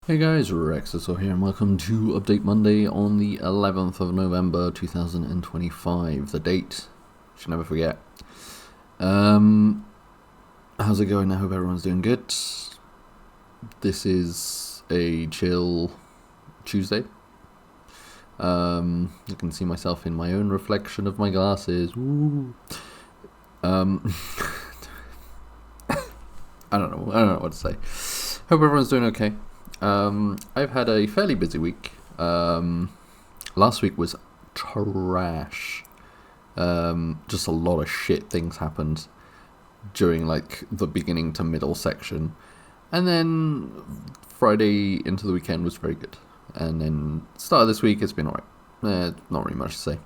Hey guys, Rexasaur here and welcome to Update Monday on the 11th of November 2025. The date, should never forget. How's it going? I hope everyone's doing good. This is a chill Tuesday. You can see myself in my own reflection of my glasses. Woo. I don't know what to say. Hope everyone's doing okay. I've had a fairly busy week. Last week was trash. Just a lot of shit things happened during like the beginning to middle section. And then Friday into the weekend was very good. And then start of this week it's been alright. Not really much to say.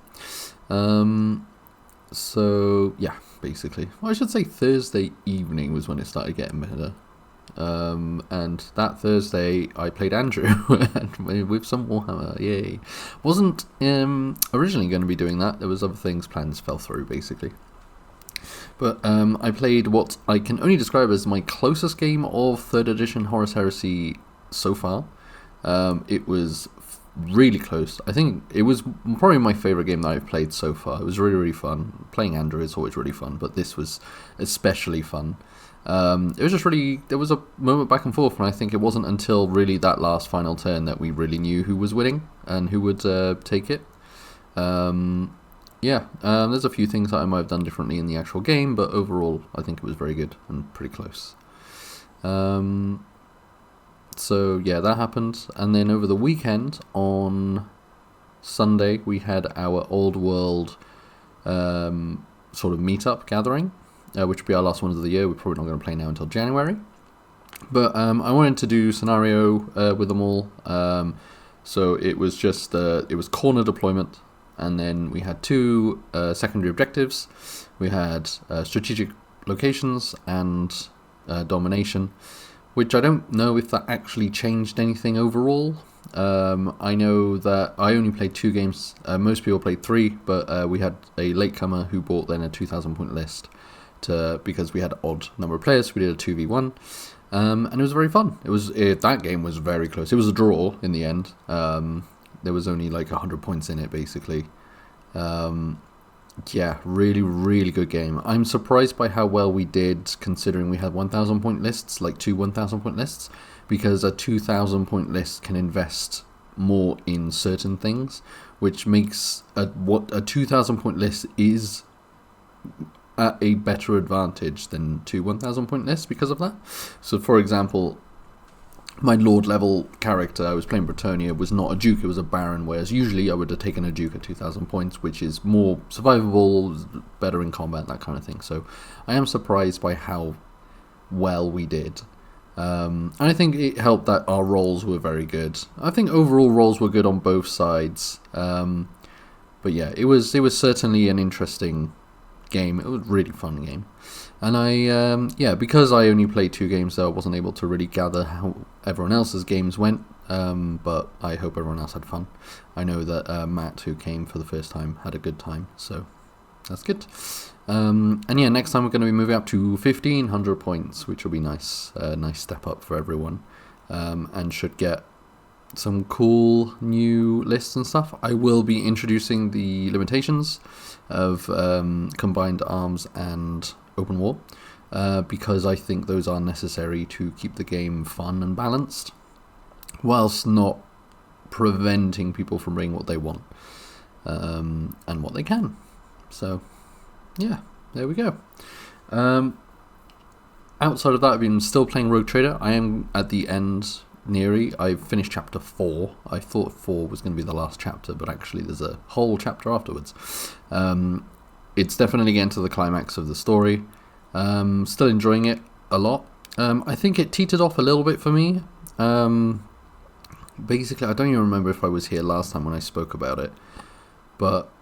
So yeah, basically. Well, I should say Thursday evening was when it started getting better. And that Thursday I played Andrew with some Warhammer. Yay. Wasn't originally going to be doing that. There was other things, plans fell through basically. But I played what I can only describe as my closest game of 3rd edition Horus Heresy so far. It was really close. I think it was probably my favourite game that I've played so far. It was really, really fun. Playing Andrew is always really fun, but this was especially fun. It was just really, there was a moment back and forth, and I think it wasn't until really that last final turn that we really knew who was winning and who would take it. There's a few things that I might have done differently in the actual game, but overall I think it was very good and pretty close. So yeah, that happened, and then over the weekend on Sunday we had our Old World sort of meetup gathering. Which will be our last one of the year. We're probably not going to play now until January. But I wanted to do scenario with them all. So it was just, it was corner deployment. And then we had 2 secondary objectives. We had strategic locations and domination. Which I don't know if that actually changed anything overall. I know that I only played 2 games. Most people played 3. But we had a latecomer who bought then a 2,000 point list. Because we had an odd number of players, we did a 2v1, and it was very fun. That game was very close. It was a draw in the end. There was only like 100 points in it, basically. Really, really good game. I'm surprised by how well we did, considering we had 1,000 point lists, like 2 1,000 point lists, because a 2,000 point list can invest more in certain things, which makes what a 2,000 point list is at a better advantage than 2 1,000 point lists because of that. So for example, my Lord level character, I was playing Bretonnia, was not a Duke, it was a Baron, whereas usually I would have taken a Duke at 2,000 points, which is more survivable, better in combat, that kind of thing. So I am surprised by how well we did. And I think it helped that our rolls were very good. I think overall rolls were good on both sides. But yeah, it was certainly an interesting game. It was a really fun game, and I because I only played 2 games, though I wasn't able to really gather how everyone else's games went, but I hope everyone else had fun. I know that Matt, who came for the first time, had a good time, so that's good. And yeah, next time we're going to be moving up to 1,500 points, which will be nice, nice step up for everyone, and should get some cool new lists and stuff. I will be introducing the limitations of combined arms and open war, because I think those are necessary to keep the game fun and balanced, whilst not preventing people from bringing what they want and what they can. So yeah, there we go. Outside of that, I've been still playing Rogue Trader. I am at the end. I've finished chapter 4. I thought 4 was going to be the last chapter, but actually there's a whole chapter afterwards. It's definitely getting to the climax of the story. Still enjoying it a lot. I think it teetered off a little bit for me. Basically, I don't even remember if I was here last time when I spoke about it, but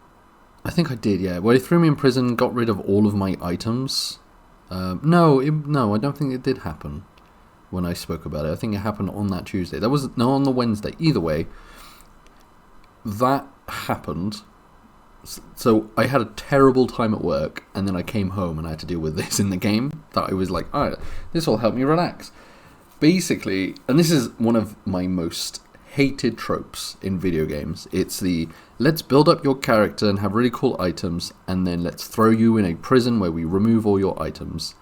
I think I did, yeah. Well, they threw me in prison, got rid of all of my items. No, I don't think it did happen when I spoke about it. I think it happened on that Tuesday. On the Wednesday. Either way, that happened. So I had a terrible time at work, and then I came home and I had to deal with this in the game. That I was like, alright, this will help me relax. basically, and this is one of my most hated tropes in video games. It's the let's build up your character and have really cool items, and then let's throw you in a prison where we remove all your items.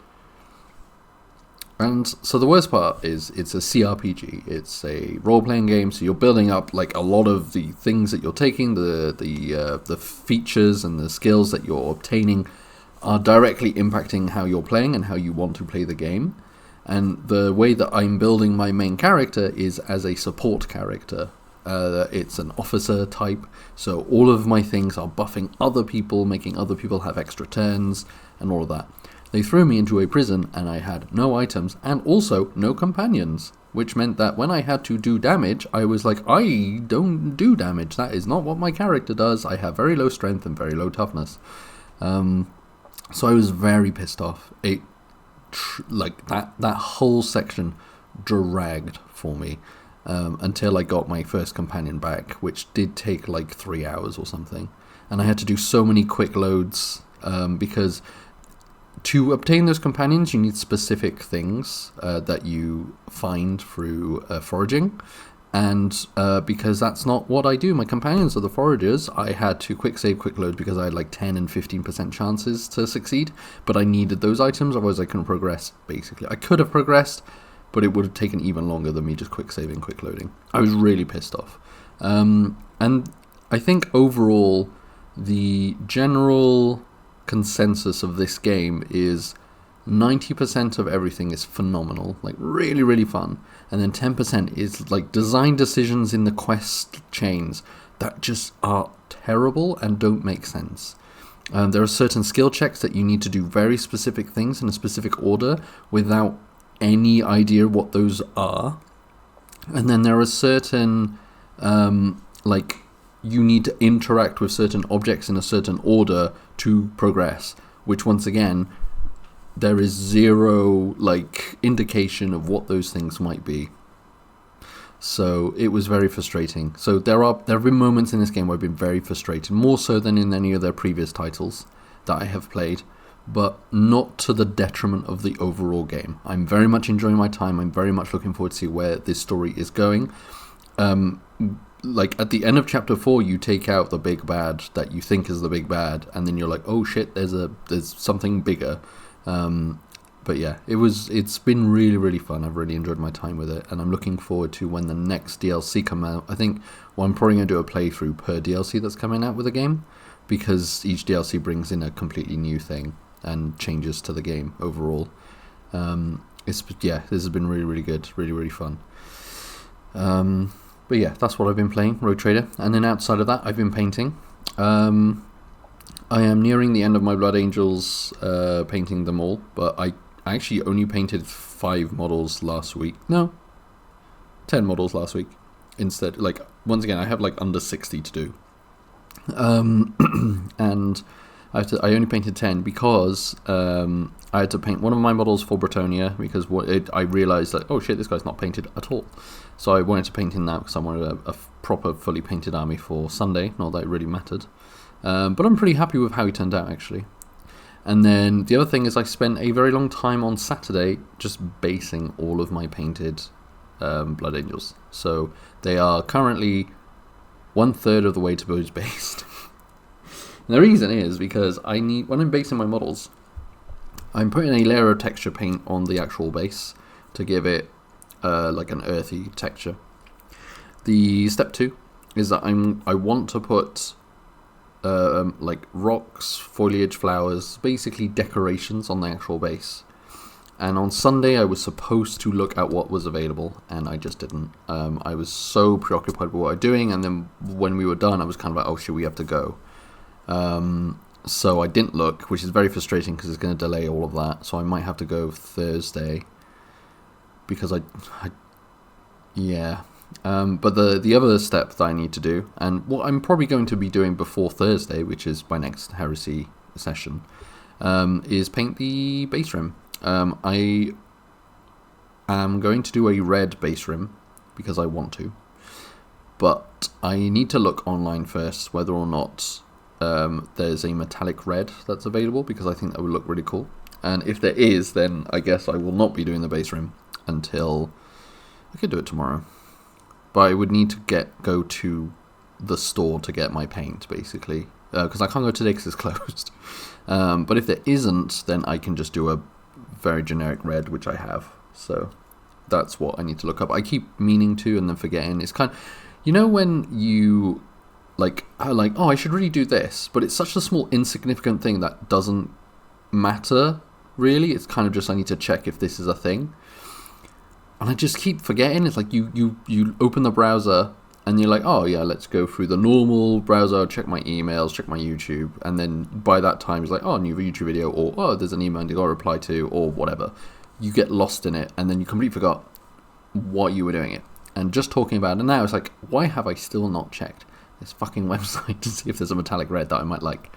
And so the worst part is it's a CRPG. It's a role-playing game, so you're building up like a lot of the things that you're taking, the features and the skills that you're obtaining are directly impacting how you're playing and how you want to play the game. And the way that I'm building my main character is as a support character. It's an officer type, so all of my things are buffing other people, making other people have extra turns, and all of that. They threw me into a prison, and I had no items, and also no companions, which meant that when I had to do damage, I was like, I don't do damage. That is not what my character does. I have very low strength and very low toughness. So I was very pissed off. Like that whole section dragged for me until I got my first companion back, which did take like 3 hours or something. And I had to do so many quick loads because to obtain those companions, you need specific things that you find through foraging. And because that's not what I do, my companions are the foragers, I had to quick save, quick load because I had like 10 and 15% chances to succeed. But I needed those items, otherwise I couldn't progress, basically. I could have progressed, but it would have taken even longer than me just quick saving, quick loading. I was really pissed off. And I think overall, the general consensus of this game is 90% of everything is phenomenal, like really, really fun. And then 10% is like design decisions in the quest chains that just are terrible and don't make sense. There are certain skill checks that you need to do very specific things in a specific order without any idea what those are. And then there are certain, like, you need to interact with certain objects in a certain order to progress, which once again, there is zero like indication of what those things might be. So it was very frustrating. So there have been moments in this game where I've been very frustrated, more so than in any of their previous titles that I have played, but not to the detriment of the overall game. I'm very much enjoying my time. I'm very much looking forward to see where this story is going. Like at the end of chapter 4, you take out the big bad that you think is the big bad, and then you're like, oh shit, there's something bigger. But yeah, it's been really, really fun. I've really enjoyed my time with it, and I'm looking forward to when the next DLC come out. I think I'm probably going to do a playthrough per DLC that's coming out with the game, because each DLC brings in a completely new thing and changes to the game overall. This has been really, really good, really, really fun. But yeah, that's what I've been playing, Rogue Trader. And then outside of that, I've been painting. I am nearing the end of my Blood Angels, painting them all, but I actually only painted 5 models last week. No, 10 models last week. Instead, like, once again, I have like under 60 to do. And I only painted 10 because I had to paint one of my models for Bretonnia, because I realised that, oh shit, this guy's not painted at all. So I wanted to paint him now because I wanted a proper fully painted army for Sunday, not that it really mattered. But I'm pretty happy with how he turned out, actually. And then the other thing is I spent a very long time on Saturday just basing all of my painted Blood Angels. So they are currently 1/3 of the way to those based. And the reason is because when I'm basing my models, I'm putting a layer of texture paint on the actual base to give it like an earthy texture. The step 2 is that I want to put like rocks, foliage, flowers, basically decorations on the actual base. And on Sunday I was supposed to look at what was available, and I just didn't. I was so preoccupied with what I was doing, and then when we were done I was kind of like, oh shit, we have to go. So I didn't look, which is very frustrating because it's going to delay all of that. So I might have to go Thursday, because but the other step that I need to do, and what I'm probably going to be doing before Thursday, which is my next Heresy session, is paint the base rim. I am going to do a red base rim because I want to, but I need to look online first whether or not there's a metallic red that's available, because I think that would look really cool. And if there is, then I guess I will not be doing the base rim until I could do it tomorrow, but I would need to go to the store to get my paint, basically, because I can't go today because it's closed. But if there isn't, then I can just do a very generic red, which I have. So that's what I need to look up. I keep meaning to and then forgetting. It's kind of, when you oh, I should really do this, but it's such a small, insignificant thing that doesn't matter, really. It's kind of just, I need to check if this is a thing. And I just keep forgetting. It's like you open the browser and you're like, oh yeah, let's go through the normal browser, check my emails, check my YouTube. And then by that time, it's like, oh, new YouTube video, or oh, there's an email you got to reply to, or whatever. You get lost in it and then you completely forgot what you were doing it. And just talking about it now, it's like, why have I still not checked this fucking website to see if there's a metallic red that I might like?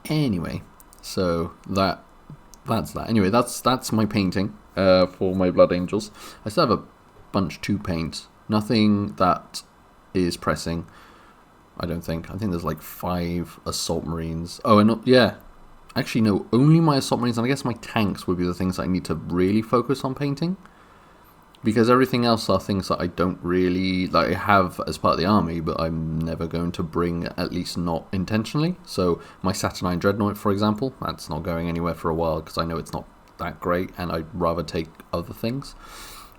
Anyway, so that's that. Anyway, that's my painting for my Blood Angels. I still have a bunch to paint. Nothing that is pressing, I don't think. I think there's like 5 Assault Marines. Oh, and yeah. Actually, no, only my Assault Marines, and I guess my tanks would be the things that I need to really focus on painting. Because everything else are things that I don't really, like, I have as part of the army, but I'm never going to bring, at least not intentionally. So my Saturnine Dreadnought, for example, that's not going anywhere for a while because I know it's not that great and I'd rather take other things.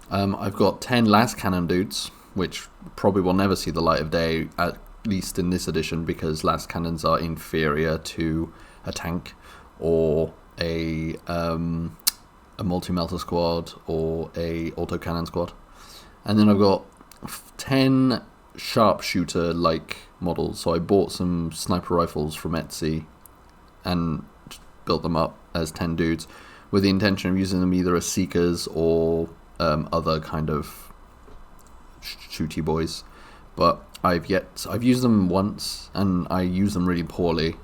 I've got 10 Las Cannon dudes, which probably will never see the light of day, at least in this edition, because Las Cannons are inferior to a tank or a multi-melter squad or a autocannon squad. And then I've got 10 sharpshooter-like models. So I bought some sniper rifles from Etsy and built them up as 10 dudes with the intention of using them either as seekers or other kind of shooty boys. But I've used them once and I use them really poorly.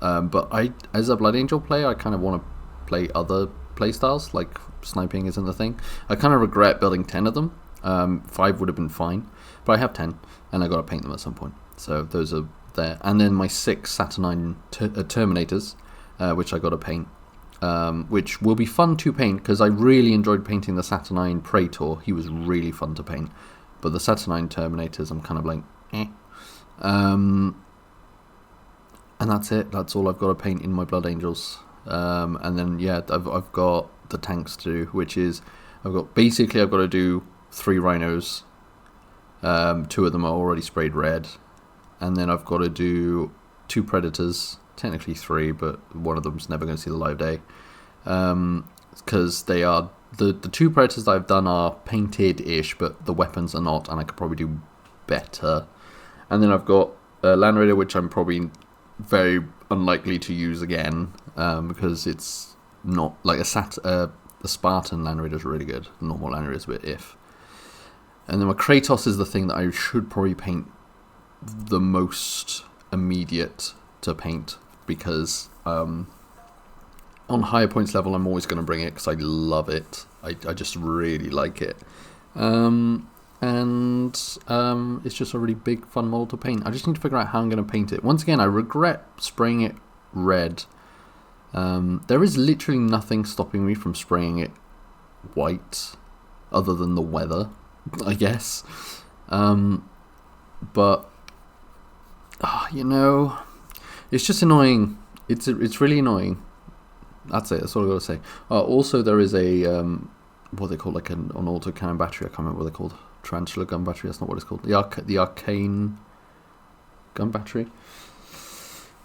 But as a Blood Angel player, I kind of want to play other playstyles, like sniping isn't the thing. I kind of regret building 10 of them. 5 would have been fine, but I have 10 and I got to paint them at some point. So those are there. And then my 6 Saturnine Terminators, which I got to paint, which will be fun to paint because I really enjoyed painting the Saturnine Praetor. He was really fun to paint. But the Saturnine Terminators, I'm kind of like, eh. And that's it. That's all I've got to paint in my Blood Angels. And then yeah, I've got the tanks to do, which is I've got to do 3 rhinos. 2 of them are already sprayed red, and then I've got to do 2 predators. Technically 3, but one of them's never going to see the light of day. Because they are the 2 predators that I've done are painted-ish, but the weapons are not, and I could probably do better. And then I've got a Land Raider, which I'm probably very unlikely to use again, because it's not like the Spartan Land Raider is really good. The normal Land Raider is a bit if. And then my Kratos is the thing that I should probably paint the most immediate to paint, because on higher points level I'm always going to bring it because I love it. I just really like it. And it's just a really big fun model to paint. I just need to figure out how I'm going to paint it. Once again, I regret spraying it red. There is literally nothing stopping me from spraying it white other than the weather, I guess. But it's just annoying. It's really annoying. That's it. That's all I got to say. Also, there is a what they call, like an autocannon battery. I can't remember what they're called. Tarantula gun battery. That's not what it's called. The arcane gun battery.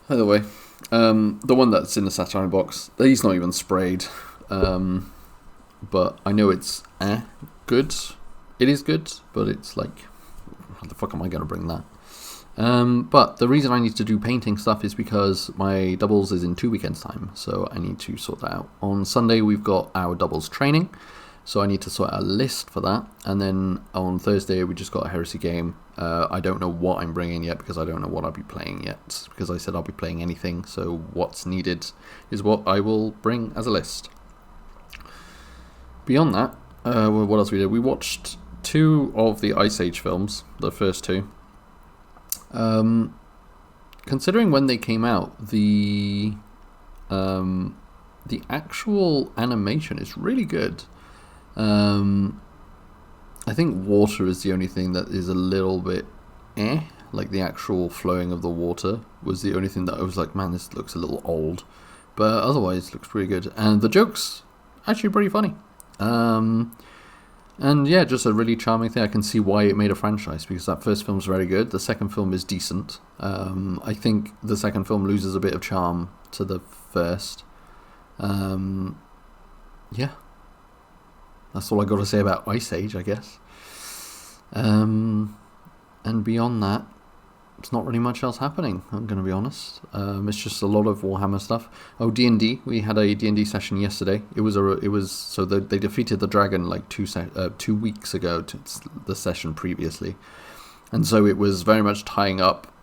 Either way, the one that's in the Saturn box. He's not even sprayed. But I know it's good. It is good, but it's like, how the fuck am I going to bring that? But the reason I need to do painting stuff is because my doubles is in 2 weekends time, so I need to sort that out. On Sunday we've got our doubles training, so I need to sort out a list for that, and then on Thursday we just got a Heresy game. I don't know what I'm bringing yet because I don't know what I'll be playing yet, because I said I'll be playing anything, so what's needed is what I will bring as a list. Beyond that, what else we did? We watched 2 of the Ice Age films, the first 2. Considering when they came out, the actual animation is really good. I think water is the only thing that is a little bit like the actual flowing of the water was the only thing that I was like, man, this looks a little old. But otherwise, it looks pretty good. And the jokes, actually pretty funny. And yeah, just a really charming thing. I can see why it made a franchise, because that first film's very good. The second film is decent. I think the second film loses a bit of charm to the first. Yeah. That's all I got to say about Ice Age, I guess. And beyond that, it's not really much else happening, I'm going to be honest. It's just a lot of Warhammer stuff. Oh, D&D. We had a D&D session yesterday. It was so they defeated the dragon like 2 weeks ago to the session previously. And so it was very much tying up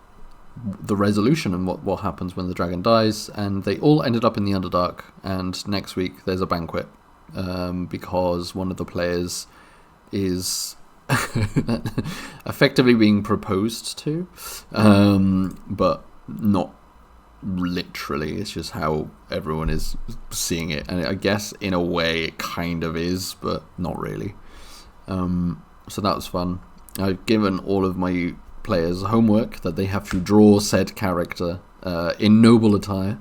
the resolution and what happens when the dragon dies, and they all ended up in the Underdark, and next week there's a banquet because one of the players is effectively being proposed to, but not literally. It's just how everyone is seeing it, and I guess in a way it kind of is, but not really. So that was fun. I've given all of my players homework that they have to draw said character in noble attire,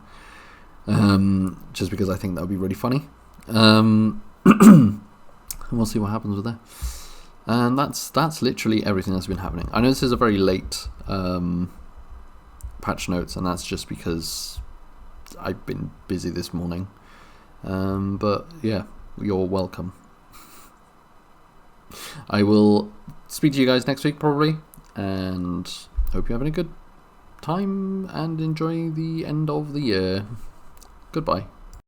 just because I think that would be really funny. And we'll see what happens with that. And that's literally everything that's been happening. I know this is a very late patch notes, and that's just because I've been busy this morning. But yeah, you're welcome. I will speak to you guys next week probably, and hope you're having a good time and enjoying the end of the year. Goodbye.